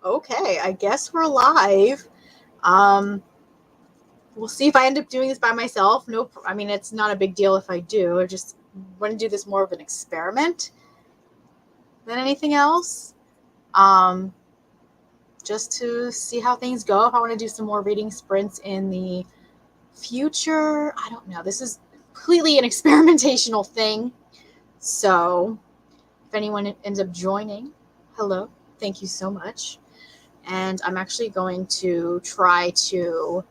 Okay, I guess we're live. Um, we'll see if I end up doing this by myself. Nope. I mean, it's not a big deal if I do. I just want to do this more of an experiment than anything else. Um, just to see how things go. If I want to do some more reading sprints in the future, I don't know. This is completely an experimentational thing. So, if anyone ends up joining, hello. Thank you so much. And I'm actually going to try to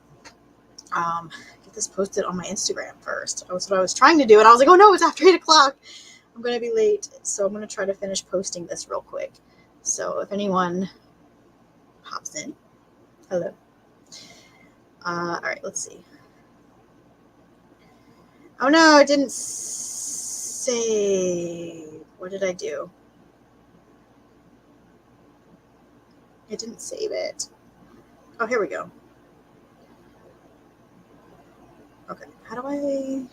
get this posted on my Instagram first. That's what I was trying to do, and I was like, oh no, it's after 8 o'clock. I'm going to be late, so I'm going to try to finish posting this real quick. So if anyone pops in, hello. All right, let's see. Oh no, it didn't save. What did I do? It didn't save it. Oh, here we go. Okay, how do I...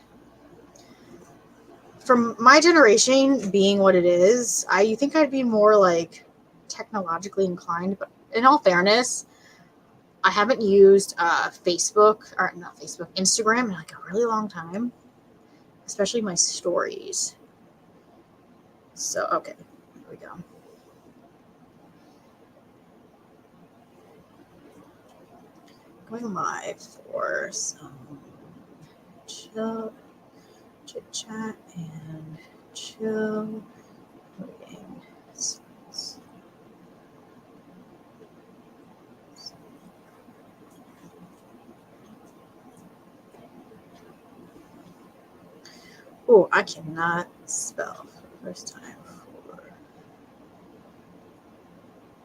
From my generation being what it is, I think I'd be more like technologically inclined, but in all fairness, I haven't used Facebook, or not Facebook, Instagram in like a really long time, especially my stories. So, okay, here we go. Going live for some chill, chit chat and chill reading. Oh, I cannot spell for the first time for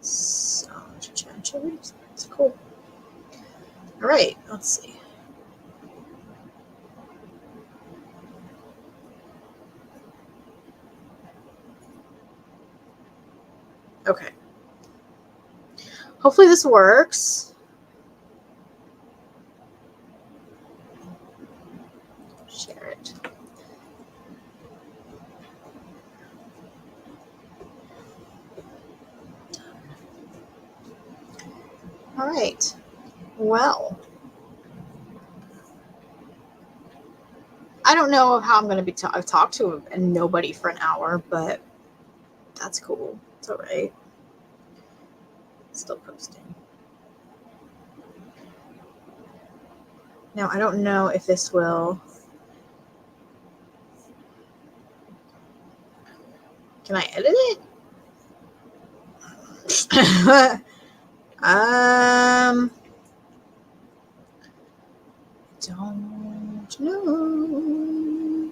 some chit chat and chill readings. It's cool. All right, let's see. Okay. Hopefully this works. Share it. All right. Well, I don't know how I'm going to be. I've talked to nobody for an hour, but that's cool. It's all right. Still posting. Now, I don't know if this will. Can I edit it? Don't know.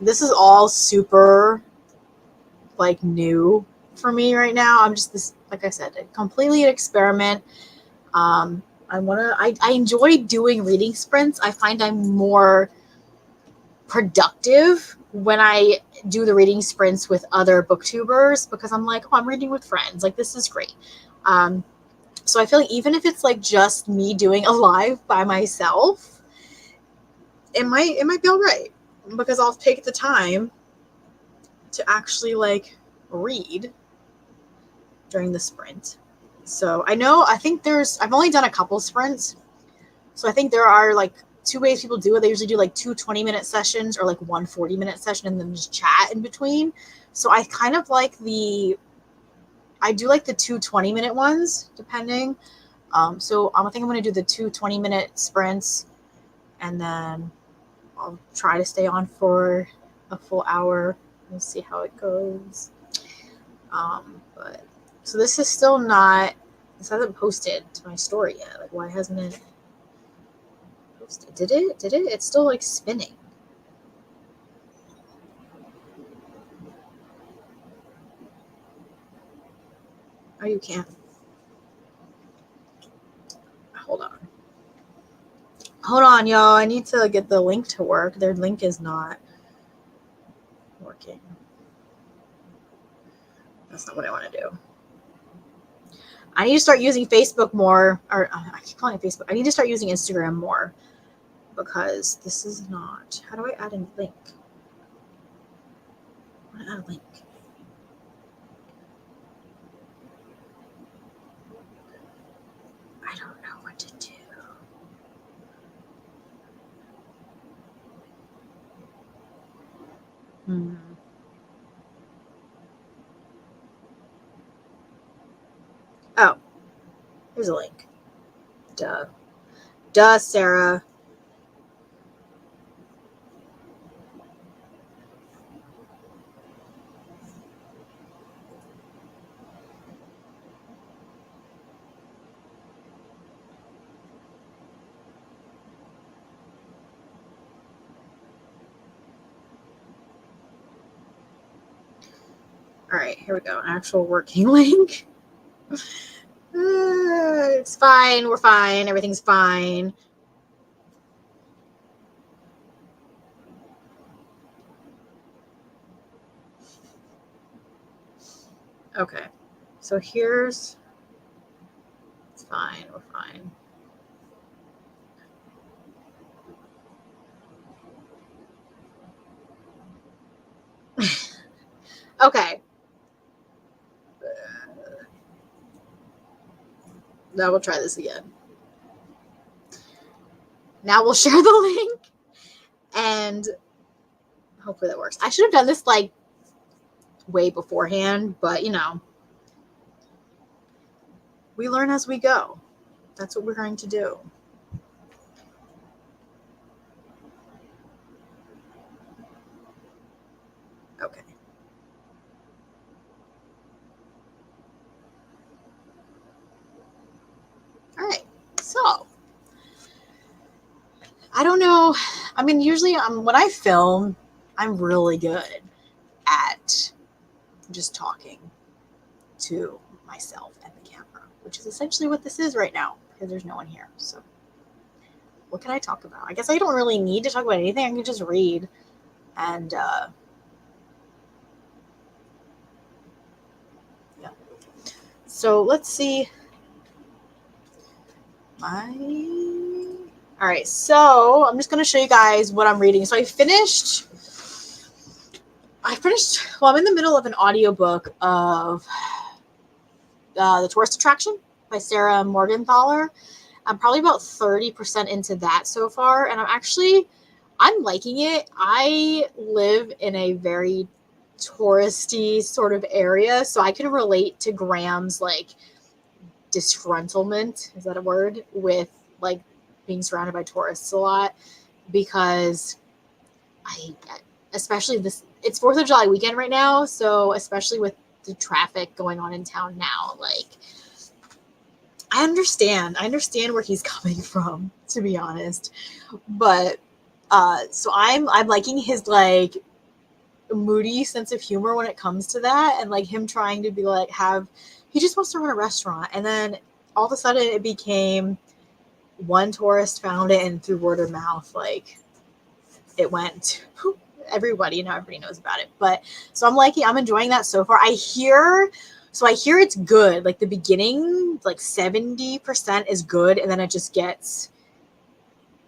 This is all super like new for me right now. I'm just this, like I said, completely an experiment. I enjoy doing reading sprints. I find I'm more productive when I do the reading sprints with other booktubers because I'm like, oh, I'm reading with friends. Like, this is great. So I feel like even if it's like just me doing a live by myself, it might be all right because I'll take the time to actually like read during the sprint. So I think I've only done a couple sprints. So I think there are like two ways people do it. They usually do like 2 20-minute sessions or like 1 40-minute session and then just chat in between. So I kind of like I do like the 2 20-minute ones, depending. So I think I'm going to do the 2 20-minute sprints, and then I'll try to stay on for a full hour and see how it goes. But so this hasn't posted to my story yet. Like, why hasn't it posted? Did it? It's still like spinning. Oh, you can't. Hold on, y'all. I need to get the link to work. Their link is not working. That's not what I want to do. I need to start using Facebook more, or I keep calling it Facebook. I need to start using Instagram more because this is not. How do I add a link? I want to add a link. Oh, here's a link. Duh, Sarah. All right, here we go. An actual working link. It's fine. We're fine. Everything's fine. Okay. So here's. It's fine. We're fine. Okay. Now we'll try this again. Now we'll share the link and hopefully that works. I should have done this like way beforehand, but you know, we learn as we go. That's what we're going to do. Okay. All right. So, I don't know. I mean, usually when I film, I'm really good at just talking to myself and the camera, which is essentially what this is right now because there's no one here. So, what can I talk about? I guess I don't really need to talk about anything. I can just read and yeah. So let's see. All right, so I'm just going to show you guys what I'm reading. So I finished, well, I'm in the middle of an audiobook of The Tourist Attraction by Sarah Morgenthaler. I'm probably about 30% into that so far, and I'm liking it. I live in a very touristy sort of area, so I can relate to Graham's, like, disgruntlement, is that a word, with, like, being surrounded by tourists a lot, because especially it's 4th of July weekend right now, so especially with the traffic going on in town now, like, I understand where he's coming from, to be honest, but so I'm liking his, like, moody sense of humor when it comes to that, and like him trying to be like he just wants to run a restaurant, and then all of a sudden it became one tourist found it, and through word of mouth, like, it went everybody knows about it. But so I'm enjoying that so far. I hear it's good. Like the beginning, like 70% is good, and then it just gets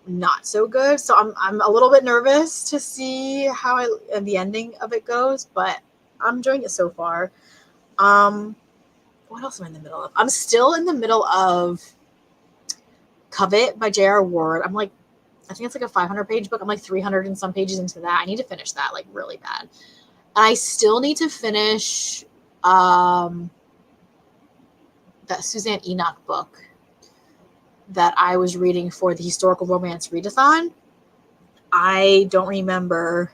not so good. So I'm a little bit nervous to see how the ending of it goes, but I'm enjoying it so far. What else am I in the middle of? I'm still in the middle of Covet by J.R. Ward. I think it's like a 500-page book. I'm like 300 and some pages into that. I need to finish that, like, really bad. And I still need to finish that Suzanne Enoch book that I was reading for the Historical Romance Readathon. I don't remember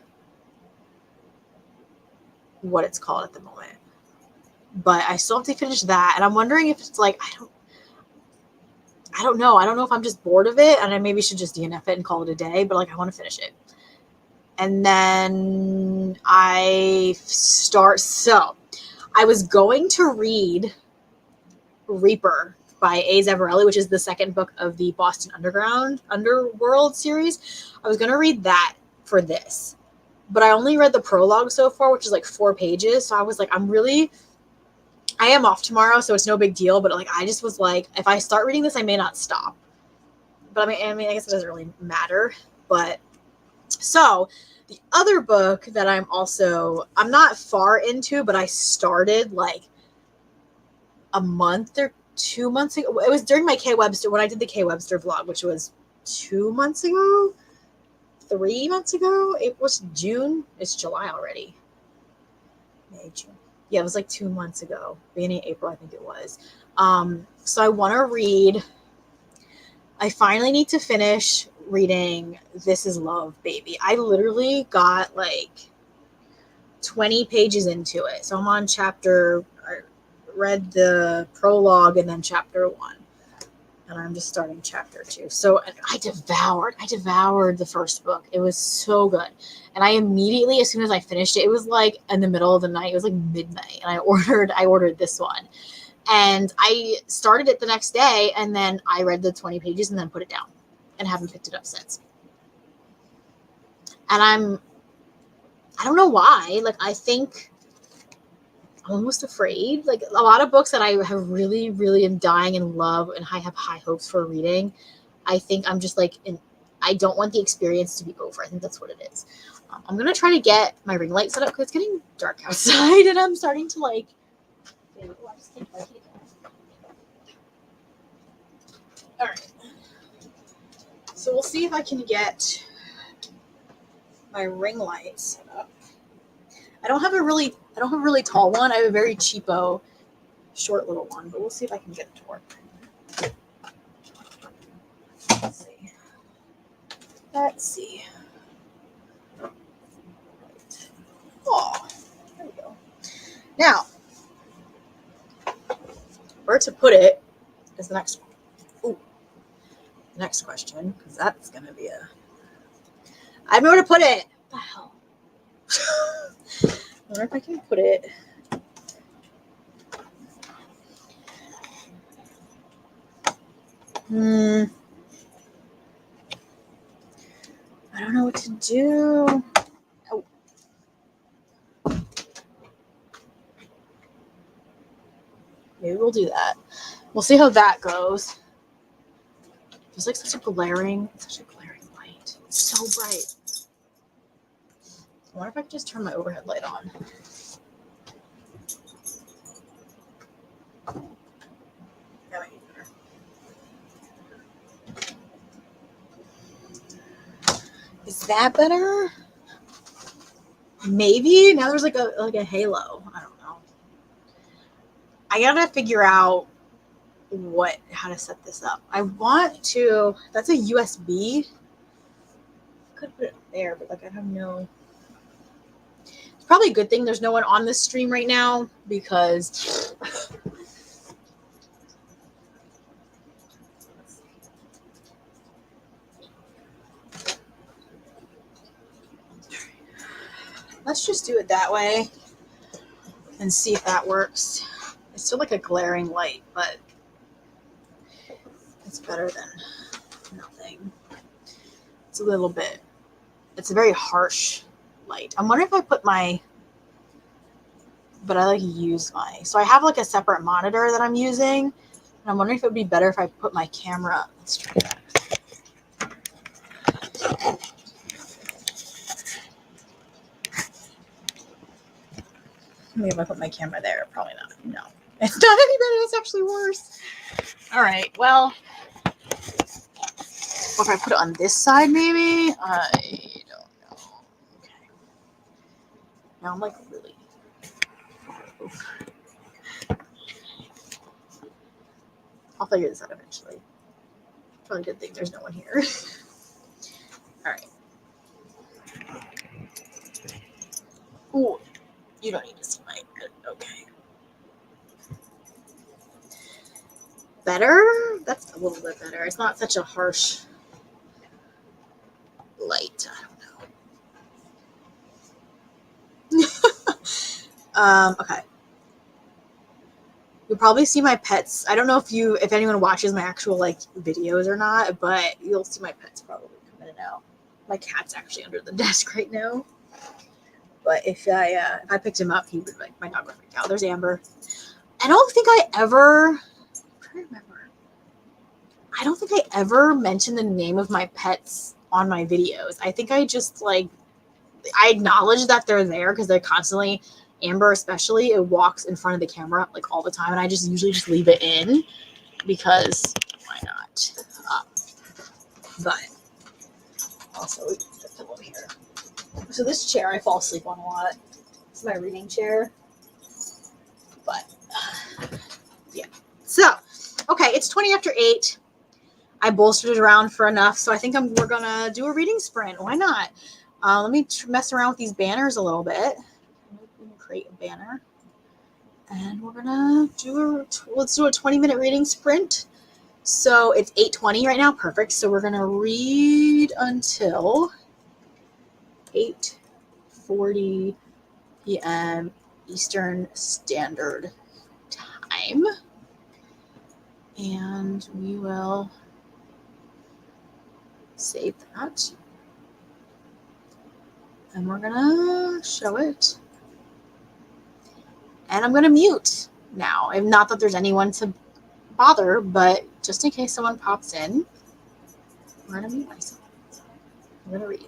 what it's called at the moment, but I still have to finish that. And I'm wondering if it's like, I don't know. I don't know if I'm just bored of it and I maybe should just DNF it and call it a day, but like, I want to finish it. And then I was going to read Reaper by A. Zavarelli, which is the second book of the Boston Underworld series. I was going to read that for this, but I only read the prologue so far, which is like 4 pages. So I was like, I am off tomorrow, so it's no big deal. But like, I just was like, if I start reading this, I may not stop. But I mean, I guess it doesn't really matter. But so the other book that I'm not far into, but I started like a month or 2 months ago. It was during my K Webster, when I did the K Webster vlog, which was 2 months ago, 3 months ago. It was June. It's July already. May, June. Yeah, it was like 2 months ago. Beginning of April, I think it was. So I want to read. I finally need to finish reading This Is Love, Baby. I literally got like 20 pages into it. So I'm on I read the prologue and then chapter 1. And I'm just starting chapter 2. So I devoured the first book. It was so good. And I immediately, as soon as I finished it, it was like in the middle of the night. It was like midnight. And I ordered this one. And I started it the next day, and then I read the 20 pages and then put it down and haven't picked it up since. And I don't know why. Like, I think I'm almost afraid. Like, a lot of books that I have really, really am dying in love and I have high hopes for reading, I think I'm just like, I don't want the experience to be over. I think that's what it is. I'm going to try to get my ring light set up because it's getting dark outside and I'm starting to like, all right. So we'll see if I can get my ring light set up. I don't have a really tall one. I have a very cheapo, short little one, but we'll see if I can get it to work. Let's see. Right. Oh, there we go. Now, where to put it is the next one. Ooh, the next question, because that's going to be I don't know where to put it. What the hell? I wonder if I can put it. I don't know what to do. Oh. Maybe we'll do that. We'll see how that goes. It's like such a glaring light. It's so bright. I wonder if I could just turn my overhead light on. That might be better. Is that better? Maybe. Now there's like a halo. I don't know. I gotta figure out how to set this up. I want to. That's a USB. I could put it there, but like I have no. It's probably a good thing there's no one on this stream right now because. Let's just do it that way and see if that works. It's still like a glaring light, but it's better than nothing. It's a very harsh light. I'm wondering if I put but I like use so I have like a separate monitor that I'm using, and I'm wondering if it would be better if I put my camera. Let's try that. Maybe if I put my camera there, probably not. No, it's not any better. It's actually worse. All right. Well, if I put it on this side, maybe. I don't know. Okay. Now I'm like really. I'll figure this out eventually. Probably a good thing there's no one here. All right. Ooh, you don't need to see my. Okay. Better? That's a little bit better. It's not such a harsh light. I don't know. Okay. You'll probably see my pets. I don't know if anyone watches my actual like videos or not, but you'll see my pets probably come in and out. My cat's actually under the desk right now. But if I picked him up, he would like my dog would freak out. There's Amber. I don't think I ever mentioned the name of my pets on my videos. I think I just I acknowledge that they're there because they're constantly, Amber especially, it walks in front of the camera like all the time, and I just usually just leave it in because why not? But also the pillow here. So this chair I fall asleep on a lot. It's my reading chair. But yeah. So, okay, it's 20 after 8. I bolstered it around for enough, so I think we're gonna do a reading sprint. Why not? Let me mess around with these banners a little bit. Create a banner, and we're gonna let's do a 20-minute reading sprint. So it's 8:20 right now. Perfect. So we're gonna read until 8:40 p.m. Eastern Standard Time, and we will save that, and we're gonna show it, and I'm gonna mute now. And not that there's anyone to bother, but just in case someone pops in, I'm gonna mute myself. I'm gonna read.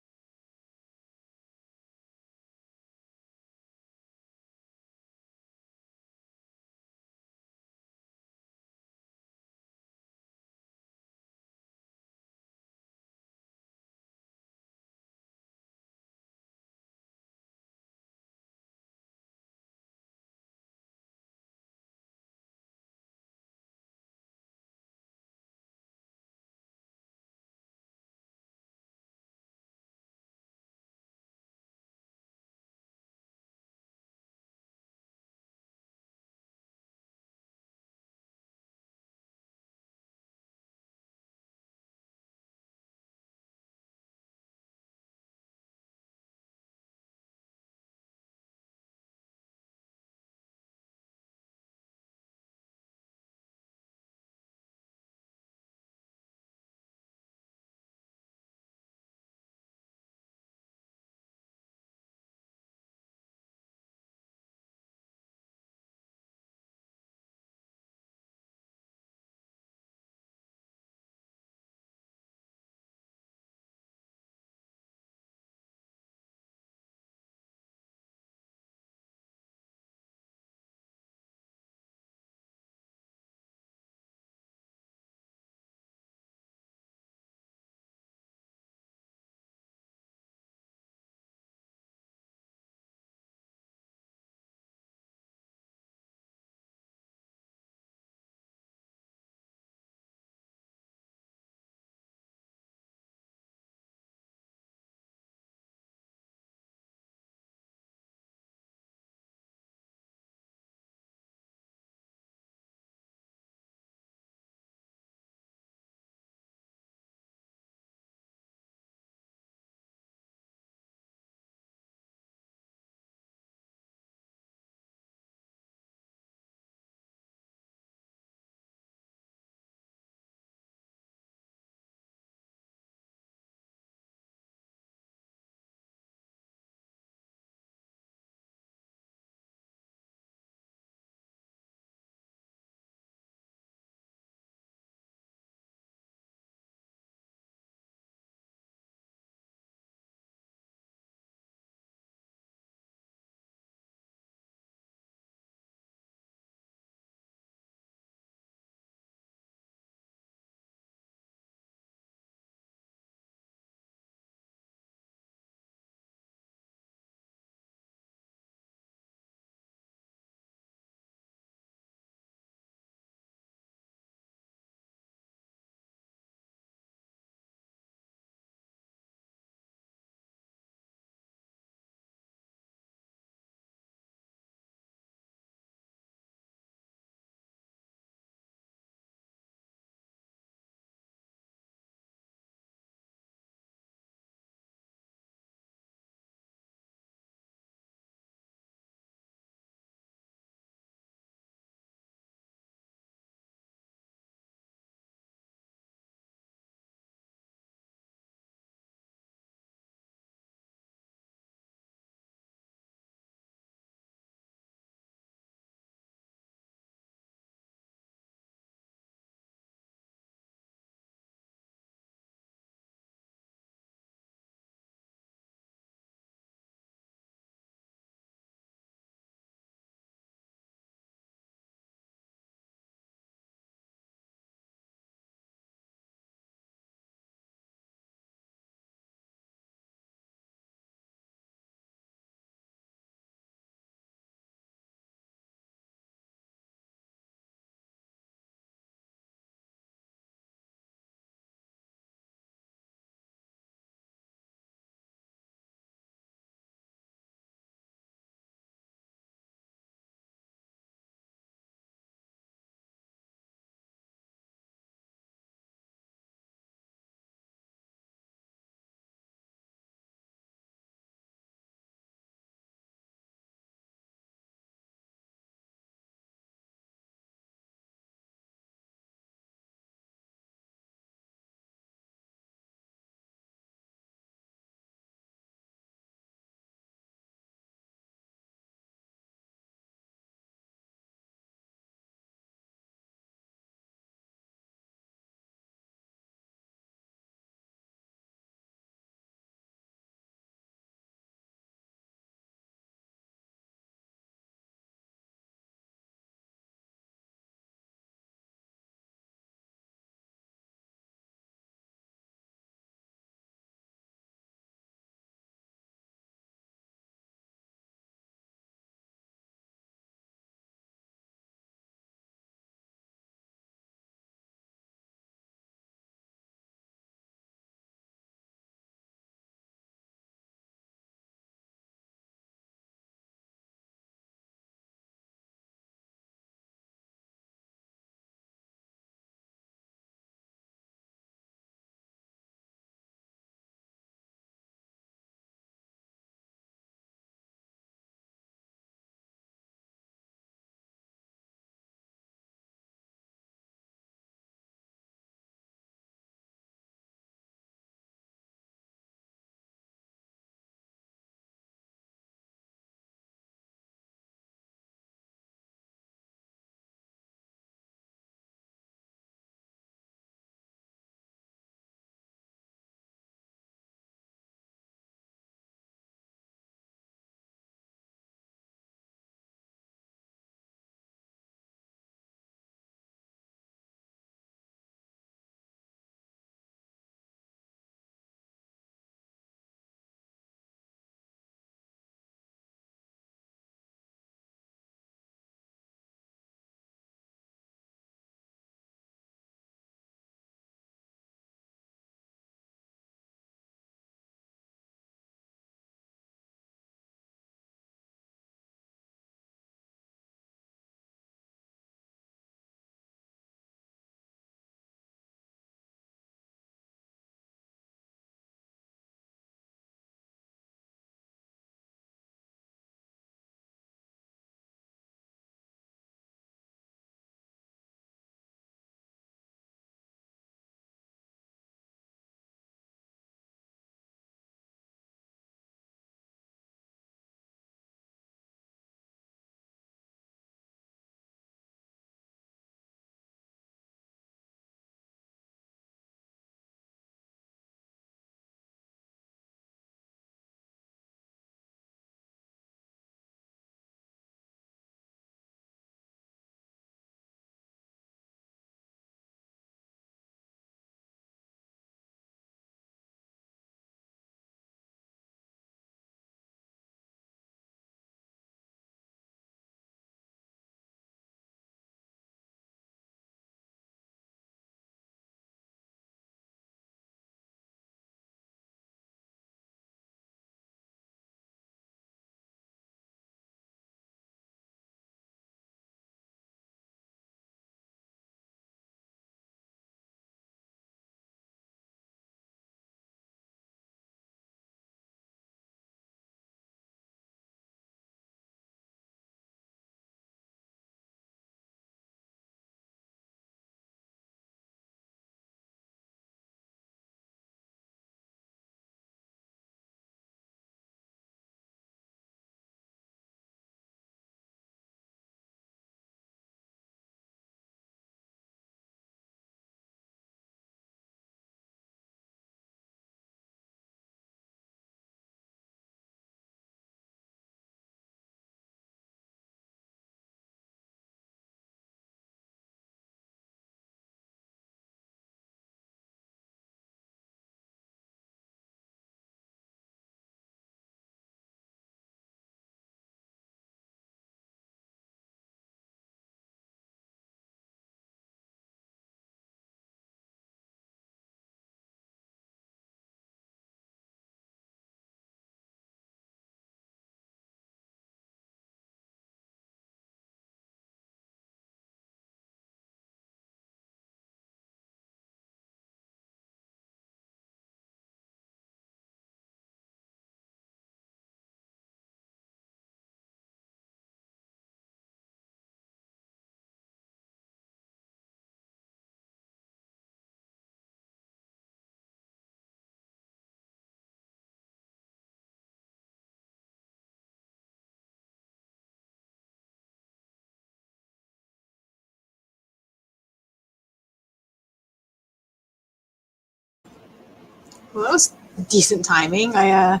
Well, that was decent timing. I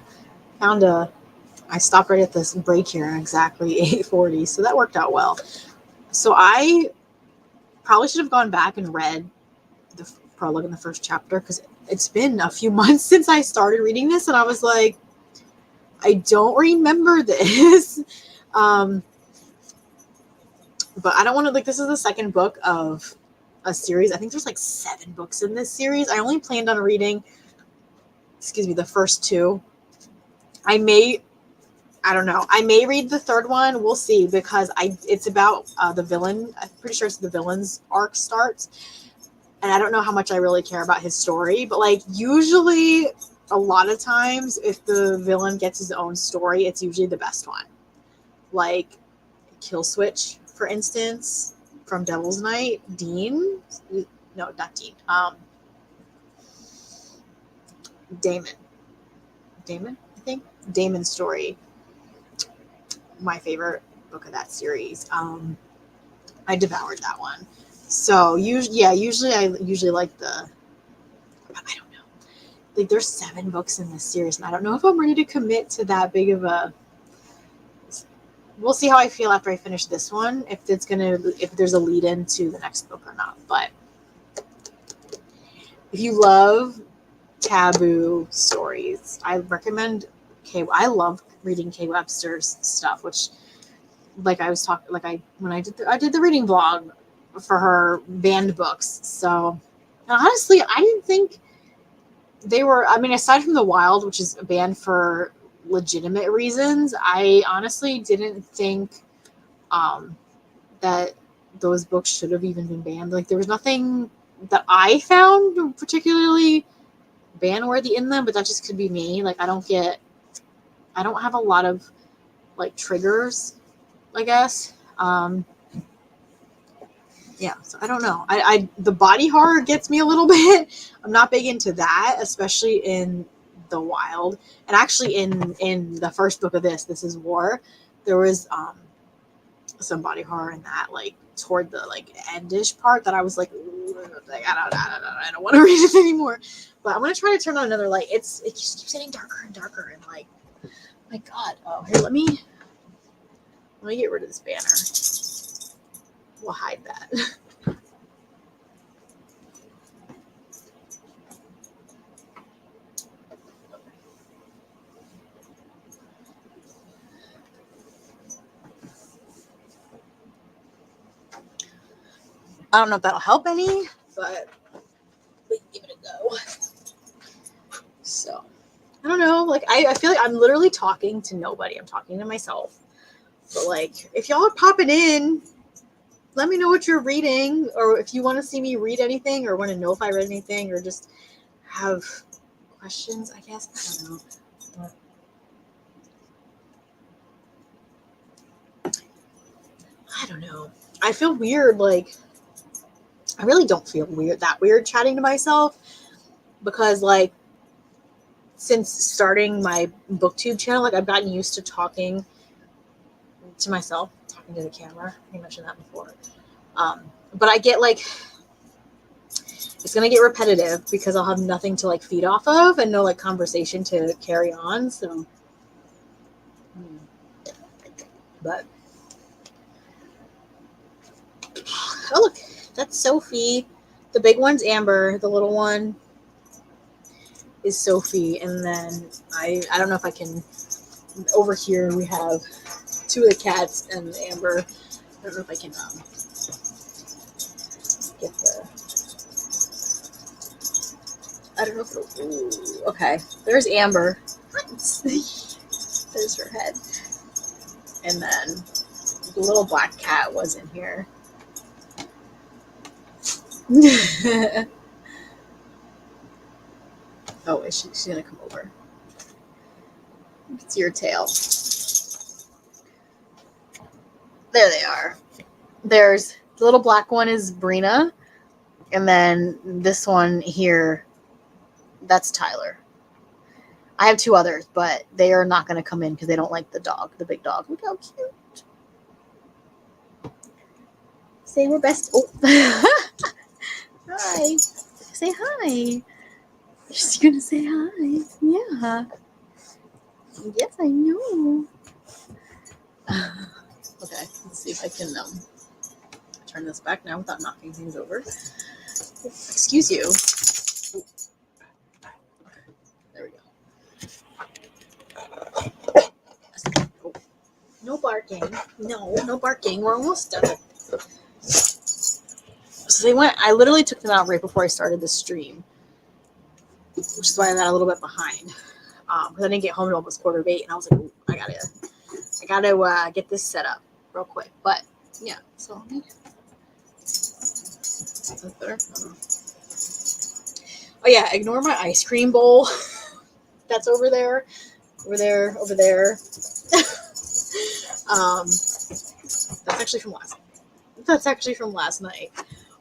stopped right at this break here exactly 8:40, so that worked out well. So I probably should have gone back and read the prologue in the first chapter because it's been a few months since I started reading this, and I was like, I don't remember this. um, but I don't want to, like, this is the second book of a series. I think there's like 7 books in this series. I only planned on reading, the first 2. I don't know. I may read the third one. We'll see, because it's about the villain. I'm pretty sure it's the villain's arc starts. And I don't know how much I really care about his story, but like usually a lot of times if the villain gets his own story, it's usually the best one. Like Kill Switch, for instance, from Devil's Night, Dean. No, not Dean. Damon. I think. Damon's story. My favorite book of that series. I devoured that one. So usually I like the. I don't know. Like there's 7 books in this series, and I don't know if I'm ready to commit to that big of a. We'll see how I feel after I finish this one. If there's a lead into the next book or not. But if you love taboo stories, I recommend I love reading Kay Webster's stuff, which, like I was talking, like I did the reading vlog for her banned books. So honestly, I didn't think they were. I mean, aside from The Wild, which is banned for legitimate reasons, I honestly didn't think that those books should have even been banned. Like there was nothing that I found particularly ban worthy in them, but that just could be me. Like I don't have a lot of like triggers, I guess. Yeah, so I don't know. The body horror gets me a little bit. I'm not big into that, especially in The Wild. And actually in the first book of This Is War, there was some body horror in that, like toward the like endish part that I was like, I don't want to read it anymore. But I'm gonna try to turn on another light. It just keeps getting darker and darker, and like, my God. Oh, here, let me get rid of this banner. We'll hide that. I don't know if that'll help any, but we give it a go. So, I don't know. Like, I feel like I'm literally talking to nobody. I'm talking to myself. But, like, if y'all are popping in, let me know what you're reading, or if you want to see me read anything, or want to know if I read anything, or just have questions, I guess. I don't know. I don't know. I feel weird, like, I really don't feel that weird chatting to myself, because, like, since starting my booktube channel, like, I've gotten used to talking to myself, talking to the camera. I mentioned that before. But I get, like, it's going to get repetitive because I'll have nothing to, like, feed off of and no, like, conversation to carry on. So, but, oh, look, that's Sophie. The big one's Amber. The little one is Sophie. And then I don't know if I can, over here we have 2 of the cats and Amber. I don't know if I can get the, I don't know if it'll, ooh, okay. There's Amber. There's her head. And then the little black cat was in here. Oh, she's gonna come over. It's your tail. There they are. There's the little black one is Brina, and then this one here, that's Tyler. I have 2 others, but they are not going to come in because they don't like the dog, the big dog. Look how cute. Say we're best. Oh. Hi. Say hi. She's gonna say hi. Yeah. Yes, I know. Okay, let's see if I can turn this back now without knocking things over. Excuse you. There we go. Oh, no barking. No barking. We're almost done. So they went. I literally took them out right before I started the stream, which is why I'm at a little bit behind. Because I didn't get home until almost 7:45, and I was like, ooh, I gotta get this set up real quick. But yeah, so let me. Is that better? Oh yeah, ignore my ice cream bowl. That's over there. Over there. That's actually from last. That's actually from last night.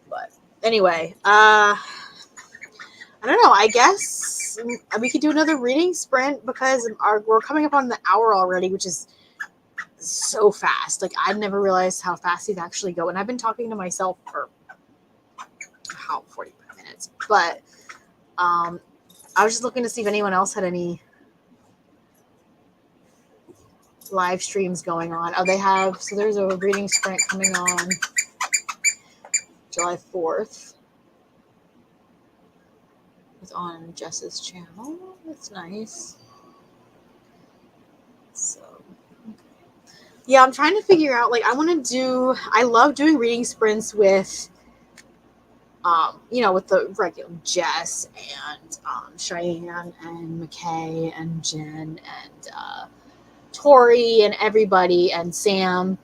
But anyway, I don't know. I guess we could do another reading sprint because we're coming up on the hour already, which is so fast. Like I've never realized how fast these actually go, and I've been talking to myself for 45 minutes. But I was just looking to see if anyone else had any live streams going on. Oh, they have. So there's a reading sprint coming on July 4th. It's on Jess's channel. That's nice. So, yeah, I'm trying to figure out. Like, I love doing reading sprints with, with the regular Jess and Cheyenne and McKay and Jen and Tori and everybody and Sam.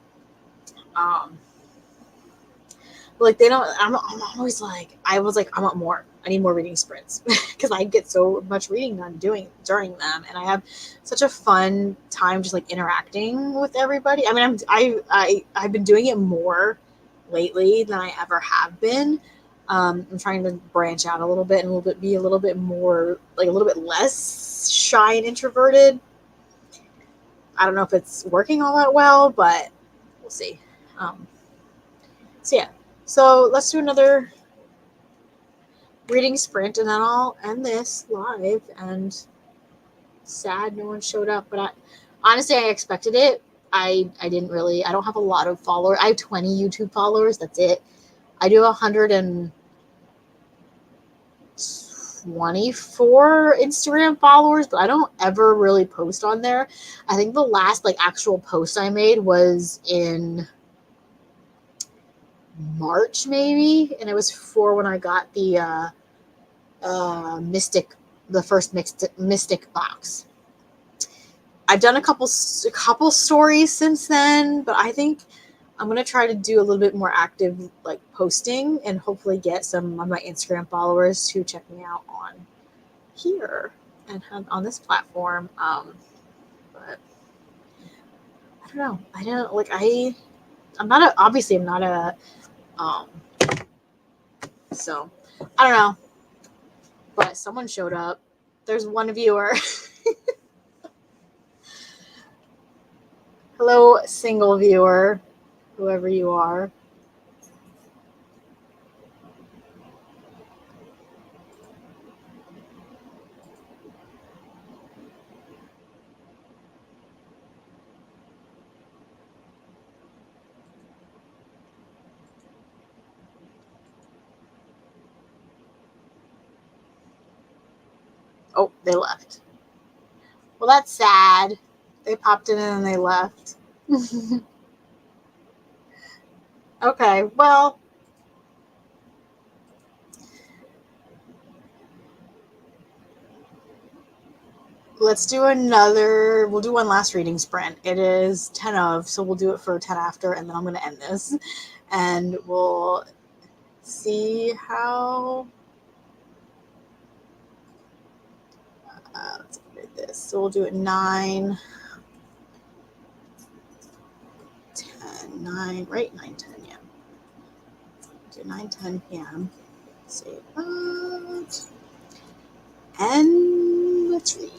Like they don't. I'm always like I was like I want more. I need more reading sprints because I get so much reading done during them, and I have such a fun time just like interacting with everybody. I mean, I've been doing it more lately than I ever have been. I'm trying to branch out a little bit and be a little bit more like a little bit less shy and introverted. I don't know if it's working all that well, but we'll see. So yeah, so let's do another reading sprint and then I'll end this live. And sad no one showed up, but honestly I expected it. I didn't really. I don't have a lot of followers. I have 20 YouTube followers. That's it. I do 124 Instagram followers, but I don't ever really post on there. I think the last like actual post I made was in March maybe, and it was for when I got the first mystic box. I've done a couple stories since then, but I think I'm gonna try to do a little bit more active like posting and hopefully get some of my Instagram followers to check me out on here and on this platform. But I don't know. I don't like I'm not a obviously I'm not a so I don't know. But someone showed up. There's one viewer. Hello, single viewer, whoever you are. Oh, they left. Well, that's sad. They popped in and they left. Okay, well, let's do another. We'll do one last reading sprint. It is 10 of, so we'll do it for 10 after, and then I'm going to end this. And we'll see how. Let's upgrade this. So we'll do it 9, 10, 9, right? 9, 10, yeah. Do 9, 10 p.m. Save that. And let's read.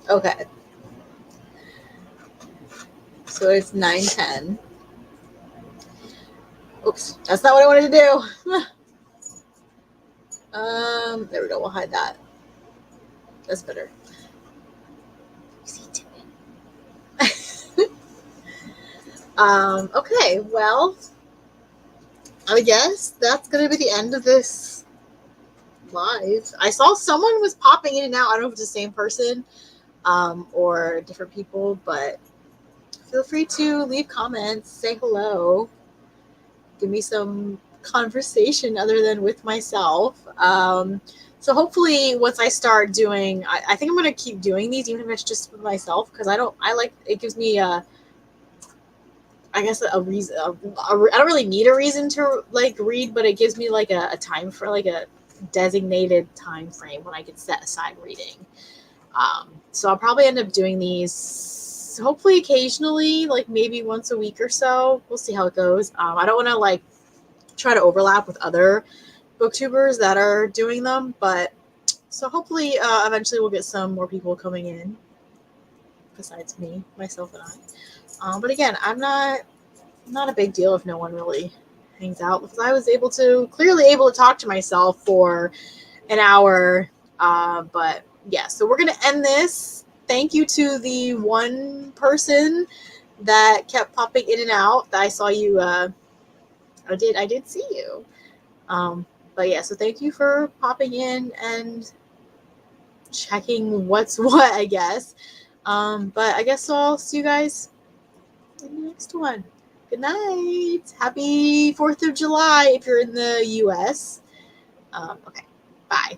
Okay. So it's 9:10. Oops, that's not what I wanted to do. There we go. We'll hide that. That's better. Okay, well, I guess that's gonna be the end of this live. I saw someone was popping in and out. I don't know if it's the same person, or different people, but feel free to leave comments, say hello, give me some conversation other than with myself. So hopefully once I start doing, I think I'm going to keep doing these, even if it's just with myself. Cause I like, it gives me I guess a reason, I don't really need a reason to like read, but it gives me like a time for like a designated time frame when I can set aside reading. So I'll probably end up doing these hopefully occasionally, like maybe once a week or so. We'll see how it goes. I don't want to like try to overlap with other booktubers that are doing them, but so hopefully eventually we'll get some more people coming in besides me, myself, and I. But again, I'm not a big deal if no one really hangs out because I was clearly able to talk to myself for an hour. But yeah, so we're gonna end this. Thank you to the one person that kept popping in and out. That I saw you. I did see you. But yeah, so thank you for popping in and checking what's what, I guess. But I guess I'll see you guys in the next one. Good night. Happy 4th of July if you're in the US. Okay, bye.